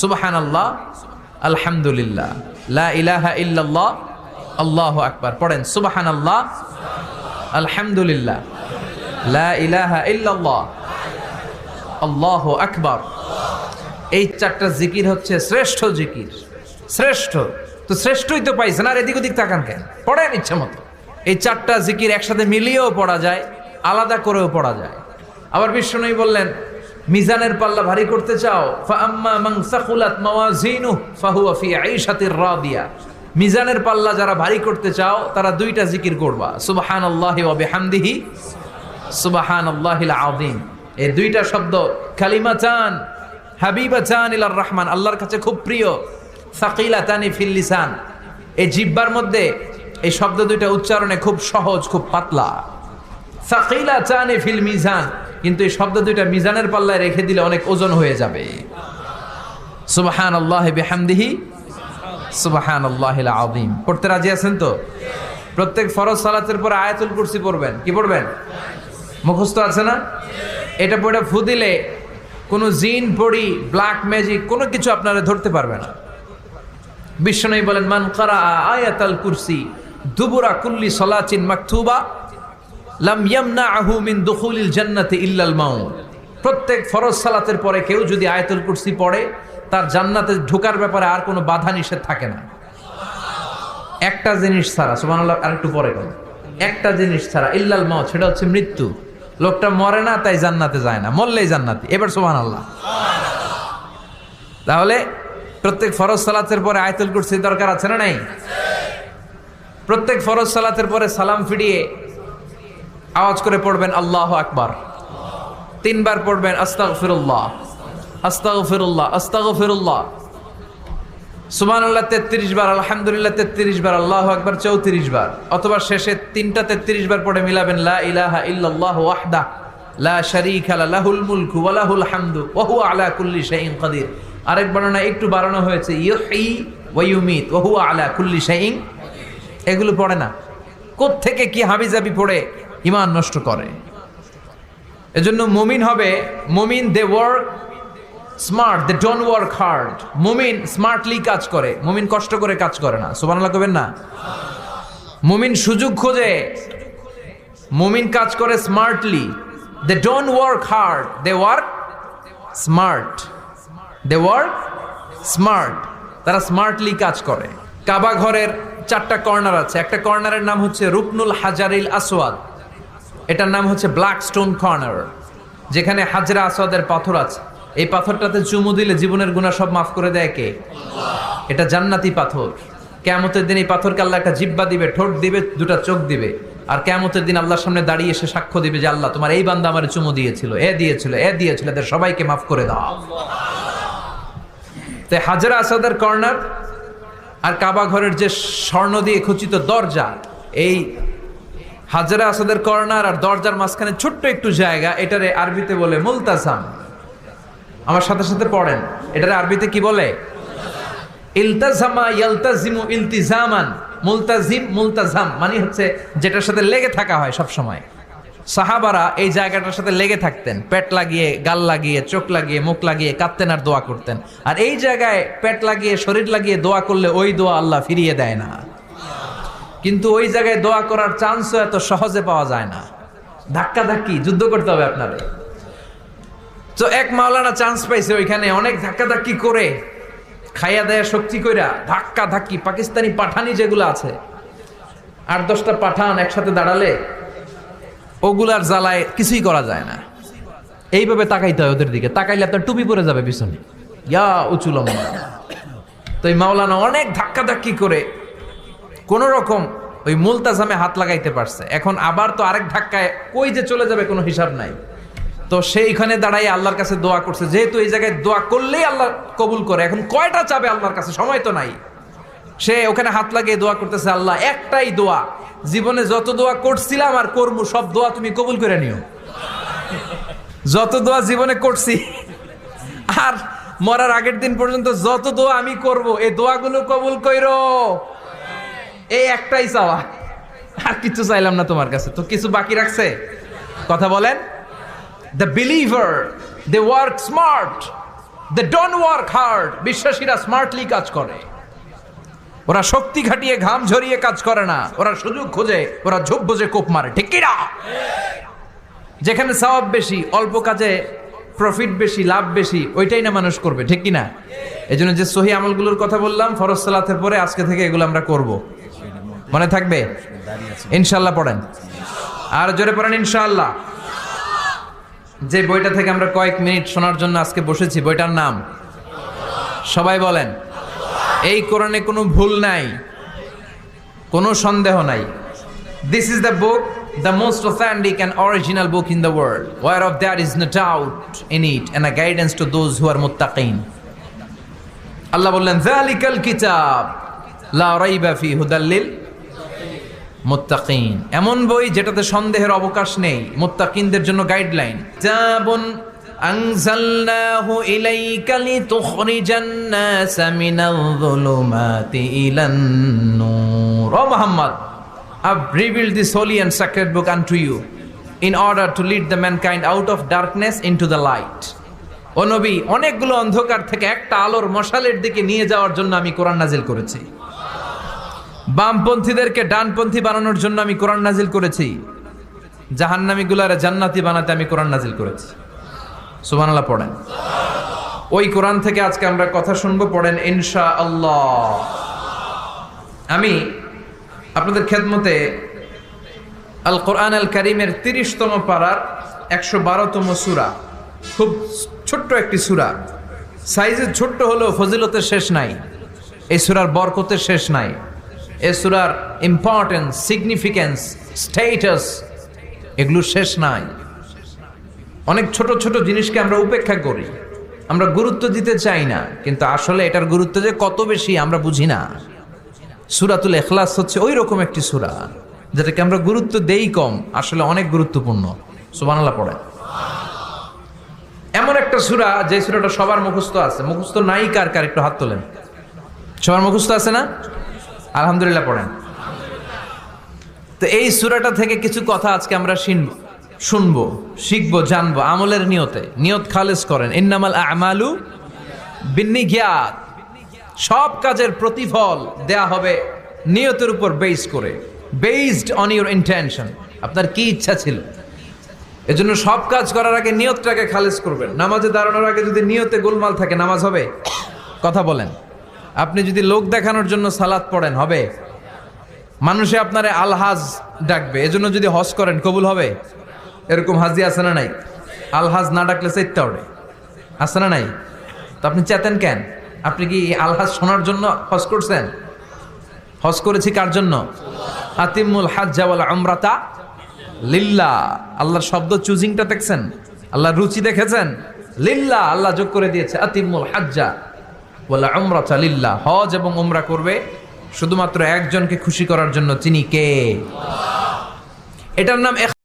সুবহানাল্লাহ, আলহামদুলিল্লাহ, লা ইলাহা ইল্লাল্লাহ, আল্লাহু আকবার। পড়েন সুবহানাল্লাহ, আলহামদুলিল্লাহ, লা ইলাহা ইল্লাল্লাহ, আল্লাহু আকবার। এই চারটা জিকির হচ্ছে শ্রেষ্ঠ জিকির। শ্রেষ্ঠ তো শ্রেষ্ঠই তো পাইছেন, আর এদিক ওদিক তাকান কেন? পড়েন ইচ্ছা মতো। এই চারটা জিকির একসাথে মিলিয়েও পড়া যায়, আলাদা করেও পড়া যায়। আবার বিশ্বনবী বললেন, মিজানের পাল্লা ভারী করতে চাও, ফাআম্মা মান সাকুলাত মাওয়াজিনুহু ফাহুয়া ফি আইশাতির রাদিয়া। মিজানের পাল্লা যারা ভারী করতে চাও তারা দুইটা জিকির করবা, সুবহানাল্লাহি ওয়া বিহামদিহি, সুবহানাল্লাহিল আযীম। এই দুইটা শব্দ কালিমাতান হাবিবাতান ইলার রহমান, আল্লাহর কাছে খুব প্রিয়। সাকিলাতানি ফিল লিসান, এই জিহ্বার মধ্যে এই শব্দ দুইটা উচ্চারণে খুব সহজ, খুব পাতলা। সাকিলাতানি ফিল মিজান, কিন্তু এই শব্দ দুইটা মিজানের পাল্লায় রেখে দিলে অনেক ওজন হয়ে যাবে। সুবহানাল্লাহি বিহামদিহি, সুবহানাল্লাহিল আযীম। পড়তে রাজি আছেন তো? প্রত্যেক ফরজ সালাতের পর আয়াতুল কুরসি পড়বেন। কি পড়বেন? মুখস্থ আছে না? এটা পড়ে ফু দিলে কোনো জিন পড়ি, ব্ল্যাক ম্যাজিক কোনো কিছু আপনারা ধরতে পারবে না। বিশ্বনবী বলেন, মান কারা আয়াতাল কুরসি দুবুরা কুল্লি সালাতিন মাকতুবা লাম ইয়ামনাহু মিন দুখুলিল জান্নাতি ইল্লাল মাউত। প্রত্যেক ফরজ সালাতের পরে কেউ যদি আয়াতুল কুরসি পড়ে, তার জান্নাতে ঢোকার ব্যাপারে আর কোনো বাধা নিষেধ থাকে না। একটা জিনিস ছাড়া, সুবহানাল্লাহ, আরেকটু পরে বলেন, একটা জিনিস ছাড়া, ইল্লাল মাউত, সেটা হচ্ছে মৃত্যু। লোকটা মরে না তাই জান্নাতে যায় না, মরলেই জান্নাতি। এবার সুবহানাল্লাহ। তাহলে প্রত্যেক ফরজ সালাতের পরে আয়াতুল কুরসির দরকার আছে না নাই? প্রত্যেক ফরজ সালাতের পরে সালাম ফিরিয়ে আওয়াজ করে পড়বেন আল্লাহু আকবার। 3 বার পড়বেন আস্তাগফিরুল্লাহ, আস্তাগফিরুল্লাহ, আস্তাগফিরুল্লাহ। সুবহানাল্লাহ 33 বার, আলহামদুলিল্লাহ 33 বার, আল্লাহু আকবার 34 বার। অথবা শেষে 3টা 33 বার পড়ে মিলাবেন লা ইলাহা ইল্লাল্লাহু ওয়াহদাহু লা শারীকা লাহুল মুলকু ওয়া লাহুল হামদু ওয়া হুয়া আলা কুল্লি শাইইন কাদির। আরেক বর্ণনা একটু বাড়ানো হয়েছে, ইউহয়ি ওয়া ইউমীত ওয়া হুয়া আলা কুল্লি শাইইন। এগুলো পড়ে না, কোত্থেকে কি হাবিজাবি পড়ে ঈমান নষ্ট করে। এজন্য মুমিন হবে, মুমিন they work smart, they don't work hard. মুমিন স্মার্টলি কাজ করে, মুমিন কষ্ট করে কাজ করে না। সুবহানাল্লাহ কবেন না? মুমিন সুযোগ খোঁজে, মুমিন কাজ করে smartly. They don't work hard, they work smart. They work smart, তারা স্মার্টলি কাজ করে। কাবা ঘরের 4টা কর্নার আছে। একটা কর্নারের নাম হচ্ছে রুকনুল হাজারিল আসওয়াদ, এটার নাম হচ্ছে ব্ল্যাক স্টোন কর্নার, যেখানে হাজরা আসওয়াদের পাথর আছে। এই পাথরটাতে চুমু দিলে জীবনের গুনাহ সব মাফ করে দেয় কে? এটা জান্নাতি পাথর। কিয়ামতের দিন এই পাথরকে আল্লাহ একটা জিহ্বা দিবে, ঠোঁট দিবে, 2টা চোখ দিবে, আর কিয়ামতের দিন আল্লাহর সামনে দাঁড়িয়ে এসে সাক্ষ্য দিবে যে আল্লাহ তোমার এই বান্দা আমারে চুমু দিয়েছিল, এ দিয়েছিল, এ দিয়েছিল, এদের সবাইকে মাফ করে দাও। তো হাজরা আসওয়াদের কর্নার আর কাবা ঘরের যে স্বর্ণ দিয়ে খচিত দরজা, এই হাজরা আসওয়াদের কর্নার আর দরজার মাঝখানে ছোট্ট একটু জায়গা, এটারে আরবিতে বলে মুলতাজাম। আমার সাথে সাথে পড়েন, এটারে আরবিতে কি বলে? ইলতাজামা ইয়ালতাজিমু ইলতিজামান। মুলতাজিম, মুলতাজাম মানে হচ্ছে যেটার সাথে লেগে থাকা হয় সব সময়। সাহাবারা এই জায়গাটার সাথে লেগে থাকতেন, পেট লাগিয়ে, গাল লাগিয়ে, চোখ লাগিয়ে, মুখ লাগিয়ে কাঁদতেন আর দোয়া করতেন। আর এই জায়গায় পেট লাগিয়ে, শরীর লাগিয়ে দোয়া করলে ওই দোয়া আল্লাহ ফিরিয়ে দেয় না। কিন্তু ওই জায়গায় দোয়া করার চান্সও এত সহজে পাওয়া যায় না, ধাক্কা ধাক্কি যুদ্ধ করতে হবে আপনারে। তো এক মাওলানা চান্স পাইছে ওইখানে, অনেক ধাক্কা ধাক্কি করে, খাইয়া দেয়া শক্তি কইরা ধাক্কা ধাক্কি, পাকিস্তানি পাঠানি যেগুলো আছে, 8-10টা পাঠান একসাথে দাঁড়ালে ওগুলার জ্বালায় কিছুই করা যায় না। এইভাবে তাকাইতে হয় ওদের দিকে, তাকাইলে আপনার টুপি পরে যাবে পিছনে, ইয়া উঁচু লম্বা। তো এই মাওলানা অনেক ধাক্কা ধাক্কি করে কোন রকম ওই মুলতাজামে হাত লাগাইতে পারছে। এখন আবার তো আরেক ধাক্কায় কই যে চলে যাবে কোনো হিসাব নাই। তো সেইখানে দাঁড়াই আল্লাহর কাছে দোয়া করছে, যেহেতু এই জায়গায় দোয়া করলেই আল্লাহ কবুল করে, এখন কয়টা চাবে আল্লাহর কাছে, সময় তো নাই। সে ওখানে হাত লাগিয়ে দোয়া করতেছে, আল্লাহ একটাই দোয়া, জীবনে যত দোয়া করছিলাম আর করবো সব দোয়া তুমি কবুল করে নিও। যত দোয়া জীবনে করছি আর মরার আগের দিন পর্যন্ত যত দোয়া আমি করব, এই দোয়াগুলো কবুল কইরো। এই একটাই চাওয়া, আর কিছু চাইলাম না তোমার কাছে। তো কিছু বাকি রাখছে? কথা বলেন। The believer, they work smart, they don't work hard. বিশ্বাসীরা স্মার্টলি কাজ করে, ওরা শক্তি খাটিয়ে ঘাম ঝরিয়ে কাজ করে না, ওরা সুযোগ খোঁজে, ওরা ঝোপ বোঝে কোপ মারে, ঠিক কি না? যেখানে সওয়াব বেশি, অল্প কাজে প্রফিট বেশি, লাভ বেশি, ওইটাই না মানুষ করবে, ঠিক কি না? এই জন্য যে সহি আমলগুলোর কথা বললাম ফরজ সালাতের পরে, আজকে থেকে এগুলো আমরা করব। মনে থাকবে ইনশাআল্লাহ? পড়েন আর জোরে পড়েন ইনশাআল্লাহ। যে বইটা থেকে আমরা কয়েক মিনিট শোনার জন্য আজকে বসেছি, বইটার নাম সবাই বলেন। এই কোরআনে কোনো ভুল নাই, কোনো সন্দেহ নাই। This is the book, the most authentic and original book in the world, whereof there is no doubt in it, and a guidance to those who are muttaqin. আল্লাহ বললেন যালিকাল কিতাব লা রাইবা ফি হুদাল লিল মুত্তাকিন। এমন বই যেটাতে সন্দেহের অবকাশ নেই, মুত্তাকিনদের জন্য গাইডলাইন। কিতাবুন আনজালনাহু ইলাইকা লিতুখরিজান নাসা মিনাল যুলুমাতি ইলান নূর। ও Muhammad, I've revealed this holy and sacred book unto you in order to lead the mankind out of darkness into the light. ও নবী, অনেকগুলো অন্ধকার থেকে একটা আলোর মশালের দিকে নিয়ে যাওয়ার জন্য আমি কোরআন নাজিল করেছি। বামপন্থীদেরকে ডানপন্থী বানানোর জন্য আমি কোরআন নাজিল করেছি। জাহান্নামীগুলারে জান্নাতি বানাতে আমি কোরআন নাজিল করেছি। সুবহানাল্লাহ পড়েন। ওই কোরআন থেকে আজকে আমরা কথা শুনবো, পড়েন ইনশাআল্লাহ। আমি আপনাদের খেদমতে আল কোরআন আল কারীমের 30তম পারার 112তম সূরা, খুব ছোট্ট একটি সূরা, সাইজে ছোট্ট হলেও ফজিলতের শেষ নাই, এই সূরার বরকতের শেষ নাই, এই সূরার ইম্পর্টেন্স, সিগনিফিকেন্স, স্ট্যাটাস, এগুলো শেষ নাই। অনেক ছোট ছোট জিনিসকে আমরা উপেক্ষা করি, আমরা গুরুত্ব দিতে চাই না, কিন্তু আসলে এটার গুরুত্ব যে কত বেশি আমরা বুঝি না। সূরাতুল ইখলাস হচ্ছে ওই রকম একটি সূরা যেটাকে আমরা গুরুত্ব দেই কম, আসলে অনেক গুরুত্বপূর্ণ। সুবহানাল্লাহ পড়ে। এমন একটা সূরা যে সূরাটা সবার মুখস্থ আছে, মুখস্থ নাই কার কার একটু হাত তোলেন। সবার মুখস্থ আছে না? আলহামদুলিল্লাহ পড়েন। তো এই সূরাটা থেকে কিছু কথা আজকে আমরা শুনবো, শিখবো, জানবো, আমলের নিয়তে। নিয়ত খালেস করেন, ইন্নামাল আমালু বিন্নিয়াত। সব কাজের প্রতিফল দেয়া হবে নিয়তের উপর বেস করে, বেসড অন ইউর ইন্টেনশন। আপনার কি ইচ্ছা ছিল, এজন্য সব কাজ করার আগে নিয়তটাকে খালেস করবেন। নামাজে দাঁড়ানোর আগে যদি নিয়তে গোলমাল থাকে, নামাজ হবে? কথা বলেন। আপনি যদি লোক দেখানোর জন্য সালাত পড়েন, হবে? মানুষে আপনারে আলহাজ ডাকবে, এজন্য যদি হজ করেন, কবুল হবে? এরকম হাজি আছে না নাই? আলহাজ না ডাকলে চাইতে ওঠে, আছে না নাই? তো আপনি চেতেন কেন? আপনি কি আলহাজ শোনার জন্য হজ করছেন? হজ করেছি কার জন্য? আতিমুল হাজ্জা ওয়াল উমরাতা লিল্লাহ। আল্লাহর শব্দ চুজিংটা দেখছেন? আল্লাহর রুচি দেখেছেন? লিল্লাহ, আল্লাহ যোগ করে দিয়েছে আতিমুল হাজ্জা ওয়াল উমরাতা লিল্লাহ। হজ এবং উমরা করবে শুধুমাত্র একজনকে খুশি করার জন্য, তিনি কে? এটার নাম